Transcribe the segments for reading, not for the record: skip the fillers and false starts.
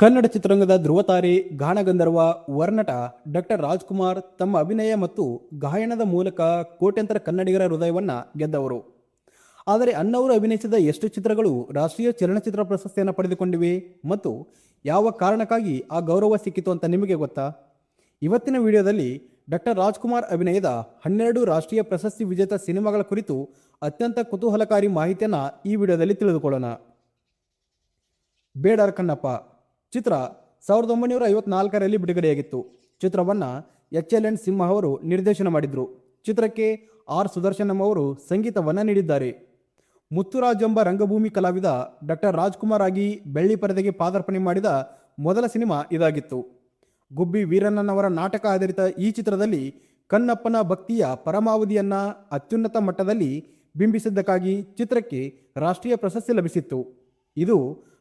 ಕನ್ನಡ ಚಿತ್ರರಂಗದ ಧ್ರುವತಾರೆ, ಗಾನಗಂಧರ್ವ, ವರ್ನಟ ಡಾಕ್ಟರ್ ರಾಜ್ಕುಮಾರ್ ತಮ್ಮ ಅಭಿನಯ ಮತ್ತು ಗಾಯನದ ಮೂಲಕ ಕೋಟ್ಯಂತರ ಕನ್ನಡಿಗರ ಹೃದಯವನ್ನ ಗೆದ್ದವರು. ಆದರೆ ಅಣ್ಣವರು ಅಭಿನಯಿಸಿದ ಎಷ್ಟು ಚಿತ್ರಗಳು ರಾಷ್ಟ್ರೀಯ ಚಲನಚಿತ್ರ ಪ್ರಶಸ್ತಿಯನ್ನು ಪಡೆದುಕೊಂಡಿವೆ ಮತ್ತು ಯಾವ ಕಾರಣಕ್ಕಾಗಿ ಆ ಗೌರವ ಸಿಕ್ಕಿತು ಅಂತ ನಿಮಗೆ ಗೊತ್ತಾ? ಇವತ್ತಿನ ವಿಡಿಯೋದಲ್ಲಿ ಡಾಕ್ಟರ್ ರಾಜ್ಕುಮಾರ್ ಅಭಿನಯದ 12 ರಾಷ್ಟ್ರೀಯ ಪ್ರಶಸ್ತಿ ವಿಜೇತ ಸಿನಿಮಾಗಳ ಕುರಿತು ಅತ್ಯಂತ ಕುತೂಹಲಕಾರಿ ಮಾಹಿತಿಯನ್ನು ಈ ವಿಡಿಯೋದಲ್ಲಿ ತಿಳಿದುಕೊಳ್ಳೋಣ. ಬೇಡರ ಕಣ್ಣಪ್ಪ ಚಿತ್ರ 1954ರಲ್ಲಿ ಬಿಡುಗಡೆಯಾಗಿತ್ತು. ಚಿತ್ರವನ್ನು ಎಚ್.ಎಲ್.ಎನ್. ಸಿಂಹ ಅವರು ನಿರ್ದೇಶನ ಮಾಡಿದರು. ಚಿತ್ರಕ್ಕೆ ಆರ್. ಸುದರ್ಶನಂ ಅವರು ಸಂಗೀತವನ್ನು ನೀಡಿದ್ದಾರೆ. ಮುತ್ತುರಾಜ್ ಎಂಬ ರಂಗಭೂಮಿ ಕಲಾವಿದ ಡಾಕ್ಟರ್ ರಾಜ್ಕುಮಾರ್ ಆಗಿ ಬೆಳ್ಳಿ ಪರದೆಗೆ ಪಾದಾರ್ಪಣೆ ಮಾಡಿದ ಮೊದಲ ಸಿನಿಮಾ ಇದಾಗಿತ್ತು. ಗುಬ್ಬಿ ವೀರಣ್ಣನವರ ನಾಟಕ ಆಧಾರಿತ ಈ ಚಿತ್ರದಲ್ಲಿ ಕಣ್ಣಪ್ಪನ ಭಕ್ತಿಯ ಪರಮಾವಧಿಯನ್ನ ಅತ್ಯುನ್ನತ ಮಟ್ಟದಲ್ಲಿ ಬಿಂಬಿಸಿದ್ದಕ್ಕಾಗಿ ಚಿತ್ರಕ್ಕೆ ರಾಷ್ಟ್ರೀಯ ಪ್ರಶಸ್ತಿ ಲಭಿಸಿತ್ತು. ಇದು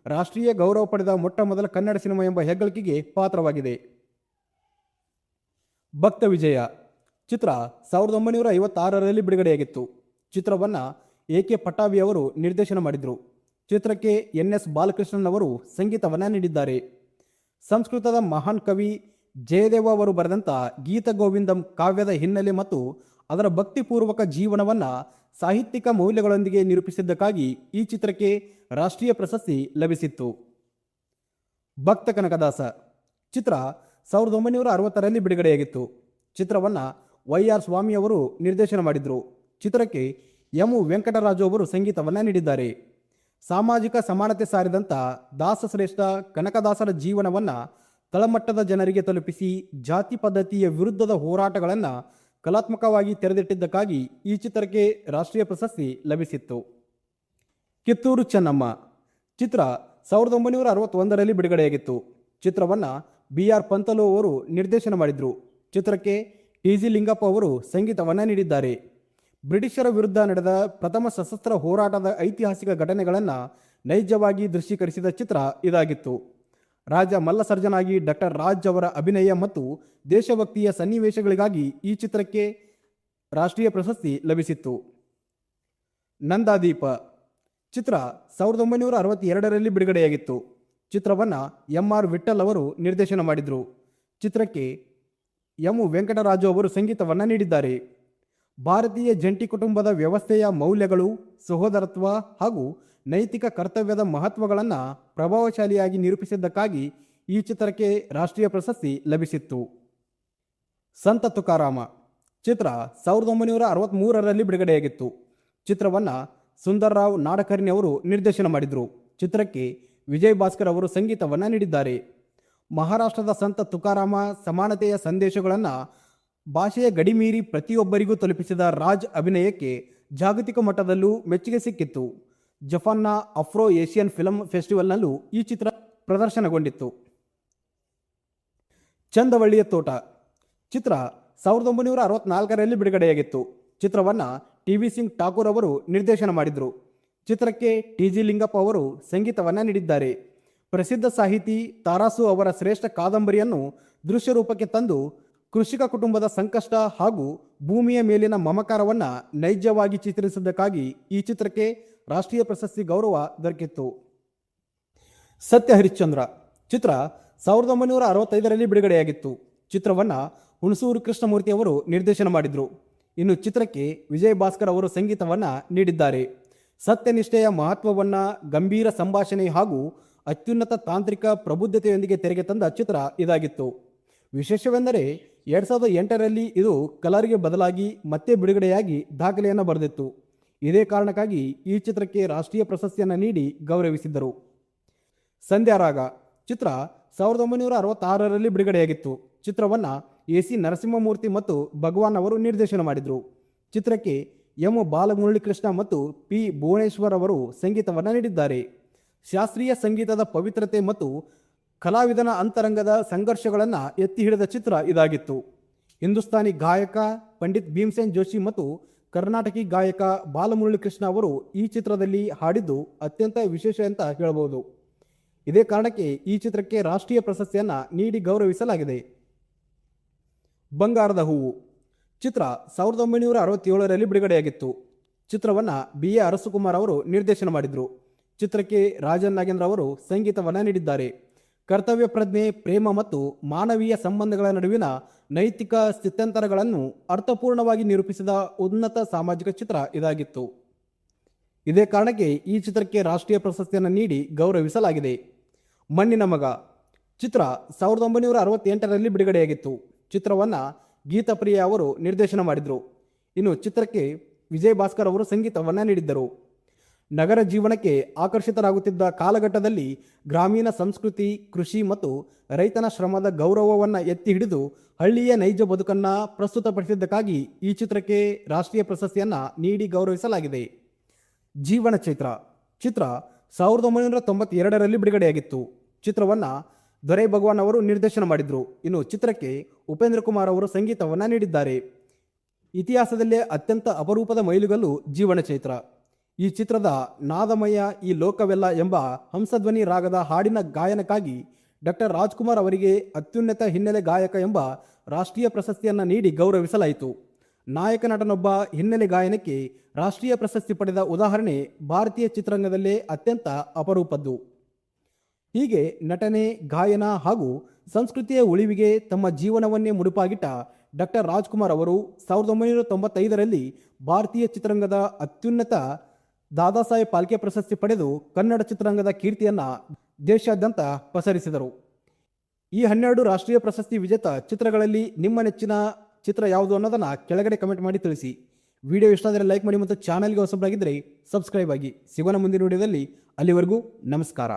ರಾಷ್ಟ್ರೀಯ ಗೌರವ ಪಡೆದ ಮೊಟ್ಟ ಮೊದಲ ಕನ್ನಡ ಸಿನಿಮಾ ಎಂಬ ಹೆಗ್ಗಳಿಕೆಗೆ ಪಾತ್ರವಾಗಿದೆ. ಭಕ್ತ ವಿಜಯ ಚಿತ್ರ 1956ರಲ್ಲಿ ಬಿಡುಗಡೆಯಾಗಿತ್ತು. ಚಿತ್ರವನ್ನು ಎ.ಕೆ. ಪಟಾವಿ ಅವರು ನಿರ್ದೇಶನ ಮಾಡಿದರು. ಚಿತ್ರಕ್ಕೆ ಎನ್.ಎಸ್. ಬಾಲಕೃಷ್ಣನ್ ಅವರು ಸಂಗೀತವನ್ನು ನೀಡಿದ್ದಾರೆ. ಸಂಸ್ಕೃತದ ಮಹಾನ್ ಕವಿ ಜಯದೇವ ಅವರು ಬರೆದಂಥ ಗೀತ ಗೋವಿಂದಂ ಕಾವ್ಯದ ಹಿನ್ನೆಲೆ ಮತ್ತು ಅದರ ಭಕ್ತಿಪೂರ್ವಕ ಜೀವನವನ್ನು ಸಾಹಿತ್ಯಿಕ ಮೌಲ್ಯಗಳೊಂದಿಗೆ ನಿರೂಪಿಸಿದ್ದಕ್ಕಾಗಿ ಈ ಚಿತ್ರಕ್ಕೆ ರಾಷ್ಟ್ರೀಯ ಪ್ರಶಸ್ತಿ ಲಭಿಸಿತ್ತು. ಭಕ್ತ ಕನಕದಾಸ ಚಿತ್ರ 1960ರಲ್ಲಿ ಬಿಡುಗಡೆಯಾಗಿತ್ತು. ಚಿತ್ರವನ್ನು ವೈ.ಆರ್. ಸ್ವಾಮಿ ಅವರು ನಿರ್ದೇಶನ ಮಾಡಿದರು. ಚಿತ್ರಕ್ಕೆ ಎಂ. ವೆಂಕಟರಾಜು ಅವರು ಸಂಗೀತವನ್ನು ನೀಡಿದ್ದಾರೆ. ಸಾಮಾಜಿಕ ಸಮಾನತೆ ಸಾರಿದಂಥ ದಾಸಶ್ರೇಷ್ಠ ಕನಕದಾಸರ ಜೀವನವನ್ನು ತಳಮಟ್ಟದ ಜನರಿಗೆ ತಲುಪಿಸಿ ಜಾತಿ ಪದ್ಧತಿಯ ವಿರುದ್ಧದ ಹೋರಾಟಗಳನ್ನು ಕಲಾತ್ಮಕವಾಗಿ ತೆರೆದಿಟ್ಟಿದ್ದಕ್ಕಾಗಿ ಈ ಚಿತ್ರಕ್ಕೆ ರಾಷ್ಟ್ರೀಯ ಪ್ರಶಸ್ತಿ ಲಭಿಸಿತ್ತು. ಕಿತ್ತೂರು ಚೆನ್ನಮ್ಮ ಚಿತ್ರ 1961ರಲ್ಲಿ ಬಿಡುಗಡೆಯಾಗಿತ್ತು. ಚಿತ್ರವನ್ನು ಬಿ.ಆರ್. ಪಂತಲು ಅವರು ನಿರ್ದೇಶನ ಮಾಡಿದರು. ಚಿತ್ರಕ್ಕೆ ಟಿ.ಜಿ. ಲಿಂಗಪ್ಪ ಅವರು ಸಂಗೀತವನ್ನು ನೀಡಿದ್ದಾರೆ. ಬ್ರಿಟಿಷರ ವಿರುದ್ಧ ನಡೆದ ಪ್ರಥಮ ಸಶಸ್ತ್ರ ಹೋರಾಟದ ಐತಿಹಾಸಿಕ ಘಟನೆಗಳನ್ನು ನೈಜವಾಗಿ ದೃಶ್ಯೀಕರಿಸಿದ ಚಿತ್ರ ಇದಾಗಿತ್ತು. ರಾಜ ಮಲ್ಲಸರ್ಜನಾಗಿ ಡಾಕ್ಟರ್ ರಾಜ್ ಅವರ ಅಭಿನಯ ಮತ್ತು ದೇಶಭಕ್ತಿಯ ಸನ್ನಿವೇಶಗಳಿಗಾಗಿ ಈ ಚಿತ್ರಕ್ಕೆ ರಾಷ್ಟ್ರೀಯ ಪ್ರಶಸ್ತಿ ಲಭಿಸಿತ್ತು. ನಂದಾದೀಪ ಚಿತ್ರ 1962ರಲ್ಲಿ ಬಿಡುಗಡೆಯಾಗಿತ್ತು. ಚಿತ್ರವನ್ನು ಎಂ.ಆರ್. ವಿಠಲ್ ಅವರು ನಿರ್ದೇಶನ ಮಾಡಿದರು. ಚಿತ್ರಕ್ಕೆ ಎಂ. ವೆಂಕಟರಾಜು ಅವರು ಸಂಗೀತವನ್ನು ನೀಡಿದ್ದಾರೆ. ಭಾರತೀಯ ಜಂಟಿ ಕುಟುಂಬದ ವ್ಯವಸ್ಥೆಯ ಮೌಲ್ಯಗಳು, ಸಹೋದರತ್ವ ಹಾಗೂ ನೈತಿಕ ಕರ್ತವ್ಯದ ಮಹತ್ವಗಳನ್ನು ಪ್ರಭಾವಶಾಲಿಯಾಗಿ ನಿರೂಪಿಸಿದ್ದಕ್ಕಾಗಿ ಈ ಚಿತ್ರಕ್ಕೆ ರಾಷ್ಟ್ರೀಯ ಪ್ರಶಸ್ತಿ ಲಭಿಸಿತ್ತು. ಸಂತ ತುಕಾರಾಮ ಚಿತ್ರ 1963ರಲ್ಲಿ ಬಿಡುಗಡೆಯಾಗಿತ್ತು. ಚಿತ್ರವನ್ನು ಸುಂದರ್ರಾವ್ ನಾಡಕರ್ಣಿ ಅವರು ನಿರ್ದೇಶನ ಮಾಡಿದರು. ಚಿತ್ರಕ್ಕೆ ವಿಜಯ್ ಭಾಸ್ಕರ್ ಅವರು ಸಂಗೀತವನ್ನು ನೀಡಿದ್ದಾರೆ. ಮಹಾರಾಷ್ಟ್ರದ ಸಂತ ತುಕಾರಾಮ ಸಮಾನತೆಯ ಸಂದೇಶಗಳನ್ನು ಭಾಷೆಯ ಗಡಿಮೀರಿ ಪ್ರತಿಯೊಬ್ಬರಿಗೂ ತಲುಪಿಸಿದ ರಾಜ್ ಅಭಿನಯಕ್ಕೆ ಜಾಗತಿಕ ಮಟ್ಟದಲ್ಲೂ ಮೆಚ್ಚುಗೆ ಸಿಕ್ಕಿತ್ತು. ಜಪಾನ್ನ ಅಫ್ರೋ ಏಷಿಯನ್ ಫಿಲ್ಮ್ ಫೆಸ್ಟಿವಲ್ನಲ್ಲೂ ಈ ಚಿತ್ರ ಪ್ರದರ್ಶನಗೊಂಡಿತ್ತು. ಚಂದವಳ್ಳಿಯ ತೋಟ ಚಿತ್ರ 1964ರಲ್ಲಿ ಬಿಡುಗಡೆಯಾಗಿತ್ತು. ಚಿತ್ರವನ್ನು ಟಿ.ವಿ. ಸಿಂಗ್ ಠಾಕೂರ್ ಅವರು ನಿರ್ದೇಶನ ಮಾಡಿದರು. ಚಿತ್ರಕ್ಕೆ ಟಿ.ಜಿ. ಲಿಂಗಪ್ಪ ಅವರು ಸಂಗೀತವನ್ನು ನೀಡಿದ್ದಾರೆ. ಪ್ರಸಿದ್ಧ ಸಾಹಿತಿ ತಾರಾಸು ಅವರ ಶ್ರೇಷ್ಠ ಕಾದಂಬರಿಯನ್ನು ದೃಶ್ಯ ರೂಪಕ್ಕೆ ತಂದು ಕೃಷಿಕ ಕುಟುಂಬದ ಸಂಕಷ್ಟ ಹಾಗೂ ಭೂಮಿಯ ಮೇಲಿನ ಮಮಕಾರವನ್ನು ನೈಜವಾಗಿ ಚಿತ್ರಿಸಿದ್ದಕ್ಕಾಗಿ ಈ ಚಿತ್ರಕ್ಕೆ ರಾಷ್ಟ್ರೀಯ ಪ್ರಶಸ್ತಿ ಗೌರವ ದೊರಕಿತ್ತು. ಸತ್ಯ ಹರಿಶ್ಚಂದ್ರ ಚಿತ್ರ 1965ರಲ್ಲಿ ಬಿಡುಗಡೆಯಾಗಿತ್ತು. ಚಿತ್ರವನ್ನು ಹುಣಸೂರು ಕೃಷ್ಣಮೂರ್ತಿ ಅವರು ನಿರ್ದೇಶನ ಮಾಡಿದರು. ಇನ್ನು ಚಿತ್ರಕ್ಕೆ ವಿಜಯ್ ಭಾಸ್ಕರ್ ಅವರು ಸಂಗೀತವನ್ನು ನೀಡಿದ್ದಾರೆ. ಸತ್ಯನಿಷ್ಠೆಯ ಮಹತ್ವವನ್ನು ಗಂಭೀರ ಸಂಭಾಷಣೆ ಹಾಗೂ ಅತ್ಯುನ್ನತ ತಾಂತ್ರಿಕ ಪ್ರಬುದ್ಧತೆಯೊಂದಿಗೆ ತೆರೆಗೆ ತಂದ ಚಿತ್ರ ಇದಾಗಿತ್ತು. ವಿಶೇಷವೆಂದರೆ 2008ರಲ್ಲಿ ಇದು ಕಲರ್ಗೆ ಬದಲಾಗಿ ಮತ್ತೆ ಬಿಡುಗಡೆಯಾಗಿ ದಾಖಲೆಯನ್ನು ಬರೆದಿತ್ತು. ಇದೇ ಕಾರಣಕ್ಕಾಗಿ ಈ ಚಿತ್ರಕ್ಕೆ ರಾಷ್ಟ್ರೀಯ ಪ್ರಶಸ್ತಿಯನ್ನು ನೀಡಿ ಗೌರವಿಸಿದ್ದರು. ಸಂಧ್ಯಾರಾಗ ಚಿತ್ರ 1966ರಲ್ಲಿ ಬಿಡುಗಡೆಯಾಗಿತ್ತು. ಚಿತ್ರವನ್ನು ಎ.ಸಿ. ನರಸಿಂಹಮೂರ್ತಿ ಮತ್ತು ಭಗವಾನ್ ಅವರು ನಿರ್ದೇಶನ ಮಾಡಿದರು. ಚಿತ್ರಕ್ಕೆ ಎಂ. ಬಾಲಮುರಳಿಕೃಷ್ಣ ಮತ್ತು ಪಿ. ಭುವನೇಶ್ವರ್ ಅವರು ಸಂಗೀತವನ್ನು ನೀಡಿದ್ದಾರೆ. ಶಾಸ್ತ್ರೀಯ ಸಂಗೀತದ ಪವಿತ್ರತೆ ಮತ್ತು ಕಲಾವಿದನ ಅಂತರಂಗದ ಸಂಘರ್ಷಗಳನ್ನು ಎತ್ತಿ ಹಿಡಿದ ಚಿತ್ರ ಇದಾಗಿತ್ತು. ಹಿಂದೂಸ್ತಾನಿ ಗಾಯಕ ಪಂಡಿತ್ ಭೀಮ್ಸೇನ್ ಜೋಶಿ ಮತ್ತು ಕರ್ನಾಟಕಿ ಗಾಯಕ ಬಾಲಮುರಳಿಕೃಷ್ಣ ಅವರು ಈ ಚಿತ್ರದಲ್ಲಿ ಹಾಡಿದ್ದು ಅತ್ಯಂತ ವಿಶೇಷ ಅಂತ ಹೇಳಬಹುದು. ಇದೇ ಕಾರಣಕ್ಕೆ ಈ ಚಿತ್ರಕ್ಕೆ ರಾಷ್ಟ್ರೀಯ ಪ್ರಶಸ್ತಿಯನ್ನು ನೀಡಿ ಗೌರವಿಸಲಾಗಿದೆ. ಬಂಗಾರದ ಹೂವು ಚಿತ್ರ 1967ರಲ್ಲಿ ಬಿಡುಗಡೆಯಾಗಿತ್ತು. ಚಿತ್ರವನ್ನು ಬಿ.ಎ. ಅರಸುಕುಮಾರ್ ಅವರು ನಿರ್ದೇಶನ ಮಾಡಿದರು. ಚಿತ್ರಕ್ಕೆ ರಾಜನ್ ನಾಗೇಂದ್ರ ಅವರು ಸಂಗೀತವನ್ನು ನೀಡಿದ್ದಾರೆ. ಕರ್ತವ್ಯ ಪ್ರಜ್ಞೆ, ಪ್ರೇಮ ಮತ್ತು ಮಾನವೀಯ ಸಂಬಂಧಗಳ ನಡುವಿನ ನೈತಿಕ ಸ್ಥಿತ್ಯಂತರಗಳನ್ನು ಅರ್ಥಪೂರ್ಣವಾಗಿ ನಿರೂಪಿಸಿದ ಉನ್ನತ ಸಾಮಾಜಿಕ ಚಿತ್ರ ಇದಾಗಿತ್ತು. ಇದೇ ಕಾರಣಕ್ಕೆ ಈ ಚಿತ್ರಕ್ಕೆ ರಾಷ್ಟ್ರೀಯ ಪ್ರಶಸ್ತಿಯನ್ನು ನೀಡಿ ಗೌರವಿಸಲಾಗಿದೆ. ಮಣ್ಣಿನ ಮಗ ಚಿತ್ರ 1968ರಲ್ಲಿ ಬಿಡುಗಡೆಯಾಗಿತ್ತು. ಚಿತ್ರವನ್ನು ಗೀತಪ್ರಿಯ ಅವರು ನಿರ್ದೇಶನ ಮಾಡಿದರು. ಇನ್ನು ಚಿತ್ರಕ್ಕೆ ವಿಜಯ್ ಭಾಸ್ಕರ್ ಅವರು ಸಂಗೀತವನ್ನು ನೀಡಿದ್ದರು. ನಗರ ಜೀವನಕ್ಕೆ ಆಕರ್ಷಿತರಾಗುತ್ತಿದ್ದ ಕಾಲಘಟ್ಟದಲ್ಲಿ ಗ್ರಾಮೀಣ ಸಂಸ್ಕೃತಿ, ಕೃಷಿ ಮತ್ತು ರೈತನ ಶ್ರಮದ ಗೌರವವನ್ನು ಎತ್ತಿ ಹಿಡಿದು ಹಳ್ಳಿಯ ನೈಜ ಬದುಕನ್ನು ಪ್ರಸ್ತುತಪಡಿಸಿದ್ದಕ್ಕಾಗಿ ಈ ಚಿತ್ರಕ್ಕೆ ರಾಷ್ಟ್ರೀಯ ಪ್ರಶಸ್ತಿಯನ್ನು ನೀಡಿ ಗೌರವಿಸಲಾಗಿದೆ. ಜೀವನ ಚೈತ್ರ ಚಿತ್ರ 1992ರಲ್ಲಿ ಬಿಡುಗಡೆಯಾಗಿತ್ತು. ಚಿತ್ರವನ್ನು ದೊರೈ ಭಗವಾನ್ ಅವರು ನಿರ್ದೇಶನ ಮಾಡಿದರು. ಇನ್ನು ಚಿತ್ರಕ್ಕೆ ಉಪೇಂದ್ರ ಕುಮಾರ್ ಅವರು ಸಂಗೀತವನ್ನು ನೀಡಿದ್ದಾರೆ. ಇತಿಹಾಸದಲ್ಲೇ ಅತ್ಯಂತ ಅಪರೂಪದ ಮೈಲುಗಲ್ಲು ಜೀವನ ಚೈತ್ರ. ಈ ಚಿತ್ರದ ನಾದಮಯ ಈ ಲೋಕವೆಲ್ಲ ಎಂಬ ಹಂಸಧ್ವನಿ ರಾಗದ ಹಾಡಿನ ಗಾಯನಕ್ಕಾಗಿ ಡಾಕ್ಟರ್ ರಾಜ್ಕುಮಾರ್ ಅವರಿಗೆ ಅತ್ಯುನ್ನತ ಹಿನ್ನೆಲೆ ಗಾಯಕ ಎಂಬ ರಾಷ್ಟ್ರೀಯ ಪ್ರಶಸ್ತಿಯನ್ನು ನೀಡಿ ಗೌರವಿಸಲಾಯಿತು. ನಾಯಕ ನಟನೊಬ್ಬ ಹಿನ್ನೆಲೆ ಗಾಯನಕ್ಕೆ ರಾಷ್ಟ್ರೀಯ ಪ್ರಶಸ್ತಿ ಪಡೆದ ಉದಾಹರಣೆ ಭಾರತೀಯ ಚಿತ್ರರಂಗದಲ್ಲೇ ಅತ್ಯಂತ ಅಪರೂಪದ್ದು. ಹೀಗೆ ನಟನೆ, ಗಾಯನ ಹಾಗೂ ಸಂಸ್ಕೃತಿಯ ಉಳಿವಿಗೆ ತಮ್ಮ ಜೀವನವನ್ನೇ ಮುಡುಪಾಗಿಟ್ಟ ಡಾಕ್ಟರ್ ರಾಜ್ಕುಮಾರ್ ಅವರು 1995ರಲ್ಲಿ ಭಾರತೀಯ ಚಿತ್ರರಂಗದ ಅತ್ಯುನ್ನತ ದಾದಾ ಸಾಹೇಬ್ ಫಾಲ್ಕೆ ಪ್ರಶಸ್ತಿ ಪಡೆದು ಕನ್ನಡ ಚಿತ್ರರಂಗದ ಕೀರ್ತಿಯನ್ನು ದೇಶಾದ್ಯಂತ ಪಸರಿಸಿದರು. ಈ 12 ರಾಷ್ಟ್ರೀಯ ಪ್ರಶಸ್ತಿ ವಿಜೇತ ಚಿತ್ರಗಳಲ್ಲಿ ನಿಮ್ಮ ನೆಚ್ಚಿನ ಚಿತ್ರ ಯಾವುದು ಅನ್ನೋದನ್ನು ಕೆಳಗಡೆ ಕಮೆಂಟ್ ಮಾಡಿ ತಿಳಿಸಿ. ವಿಡಿಯೋ ಇಷ್ಟ ಆದರೆ ಲೈಕ್ ಮಾಡಿ ಮತ್ತು ಚಾನಲ್ಗೆ ಹೊಸಬರಾಗಿದ್ದರೆ ಸಬ್ಸ್ಕ್ರೈಬ್ ಆಗಿ. ಸಿಗೋಣ ಮುಂದಿನ ವಿಡಿಯೋದಲ್ಲಿ. ಅಲ್ಲಿವರೆಗೂ ನಮಸ್ಕಾರ.